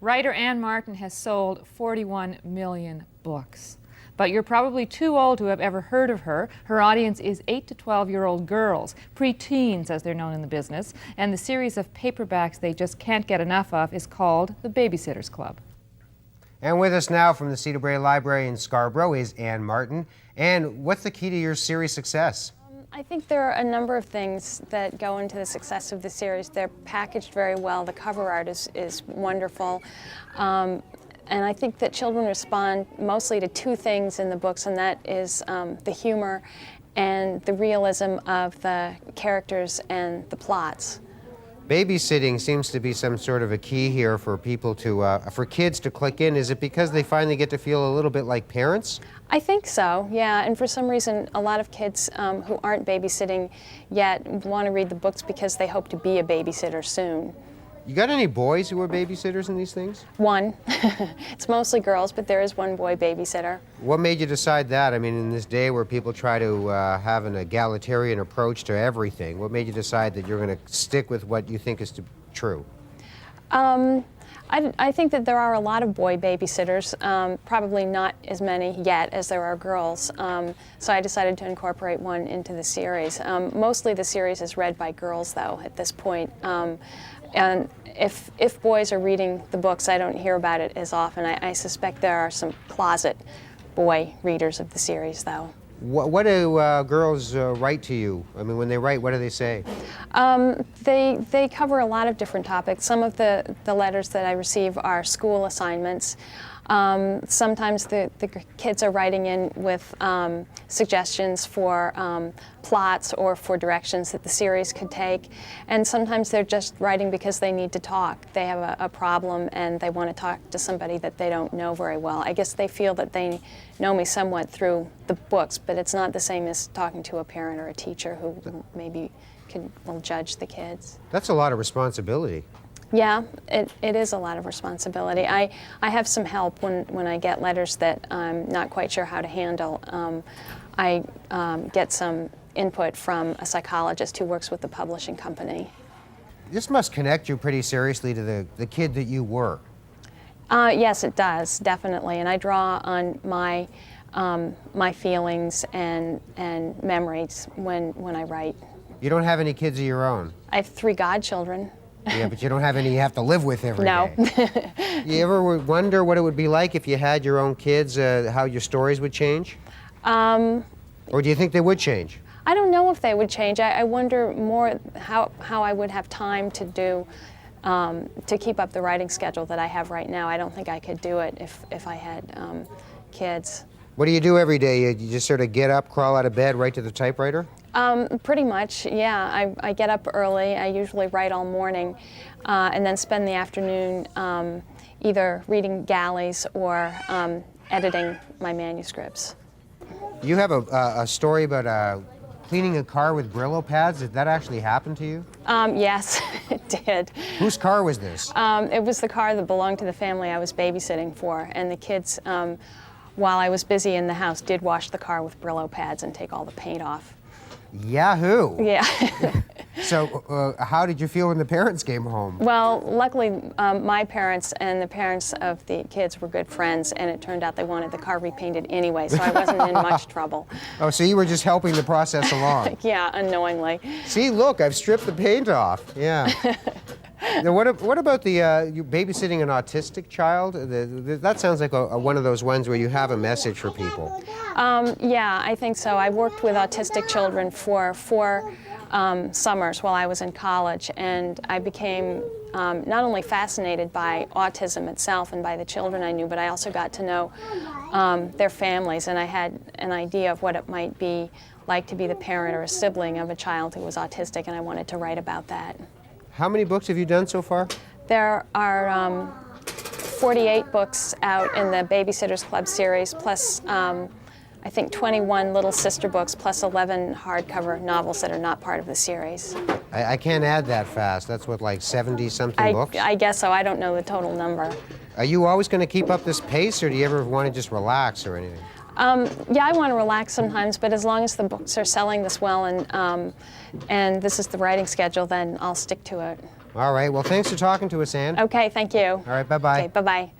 Writer Ann Martin has sold 41 million books. But you're probably too old to have ever heard of her. Her audience is 8 to 12-year-old girls, pre-teens as they're known in the business, and the series of paperbacks they just can't get enough of is called The Babysitter's Club. And with us now from the Cedar Brae Library in Scarborough is Ann Martin. Ann, what's the key to your series' success? I think there are a number of things that go into the success of the series. They're packaged very well. The cover art is wonderful. And I think that children respond mostly to two things in the books, and that is the humor and the realism of the characters and the plots. Babysitting seems to be some sort of a key here for people to, for kids to click in. Is it because they finally get to feel a little bit like parents? I think so, yeah. And for some reason, a lot of kids who aren't babysitting yet want to read the books because they hope to be a babysitter soon. You got any boys who are babysitters in these things? One. It's mostly girls, but there is one boy babysitter. What made you decide that? I mean, in this day where people try to have an egalitarian approach to everything, what made you decide that you're going to stick with what you think is true? I think that there are a lot of boy babysitters, probably not as many yet as there are girls, so I decided to incorporate one into the series. Mostly the series is read by girls, though, at this point. And if boys are reading the books, I don't hear about it as often. I suspect there are some closet boy readers of the series, though. What do girls write to you? I mean, when they write, what do they say? They cover a lot of different topics. Some of the letters that I receive are school assignments. Sometimes the kids are writing in with suggestions for plots or for directions that the series could take. And sometimes they're just writing because they need to talk. They have a problem and they want to talk to somebody that they don't know very well. I guess they feel that they know me somewhat through the books, but it's not the same as talking to a parent or a teacher who maybe will judge the kids. That's a lot of responsibility. Yeah, it is a lot of responsibility. I have some help when I get letters that I'm not quite sure how to handle. I get some input from a psychologist who works with the publishing company. This must connect you pretty seriously to the kid that you were. Yes, it does, definitely. And I draw on my feelings and memories when I write. You don't have any kids of your own? I have 3 godchildren. Yeah, but you don't have any you have to live with every day. No. You ever wonder what it would be like if you had your own kids, how your stories would change? Or do you think they would change? I don't know if they would change. I wonder more how I would have time to do, to keep up the writing schedule that I have right now. I don't think I could do it if I had kids. What do you do every day? You just sort of get up, crawl out of bed, right to the typewriter? Pretty much, yeah. I get up early. I usually write all morning and then spend the afternoon either reading galleys or editing my manuscripts. You have a story about cleaning a car with Brillo pads. Did that actually happen to you? Yes, it did. Whose car was this? It was the car that belonged to the family I was babysitting for, and the kids, while I was busy in the house, did wash the car with Brillo pads and take all the paint off. Yahoo! Yeah. So how did you feel when the parents came home? Well, luckily my parents and the parents of the kids were good friends, and it turned out they wanted the car repainted anyway, so I wasn't in much trouble. Oh, so you were just helping the process along? Yeah, unknowingly. See, look, I've stripped the paint off. Yeah. Now, what about you babysitting an autistic child? That sounds like one of those ones where you have a message for people. Yeah, I think so. I worked with autistic children for 4 summers while I was in college, and I became not only fascinated by autism itself and by the children I knew, but I also got to know their families, and I had an idea of what it might be like to be the parent or a sibling of a child who was autistic, and I wanted to write about that. How many books have you done so far? There are 48 books out in the Babysitter's Club series, plus I think 21 little sister books, plus 11 hardcover novels that are not part of the series. I can't add that fast. That's what, like 70-something books? I guess so. I don't know the total number. Are you always going to keep up this pace, or do you ever want to just relax or anything? Yeah, I want to relax sometimes, but as long as the books are selling this well and this is the writing schedule, then I'll stick to it. All right. Well, thanks for talking to us, Ann. Okay, thank you. All right. Bye-bye. Okay, bye-bye.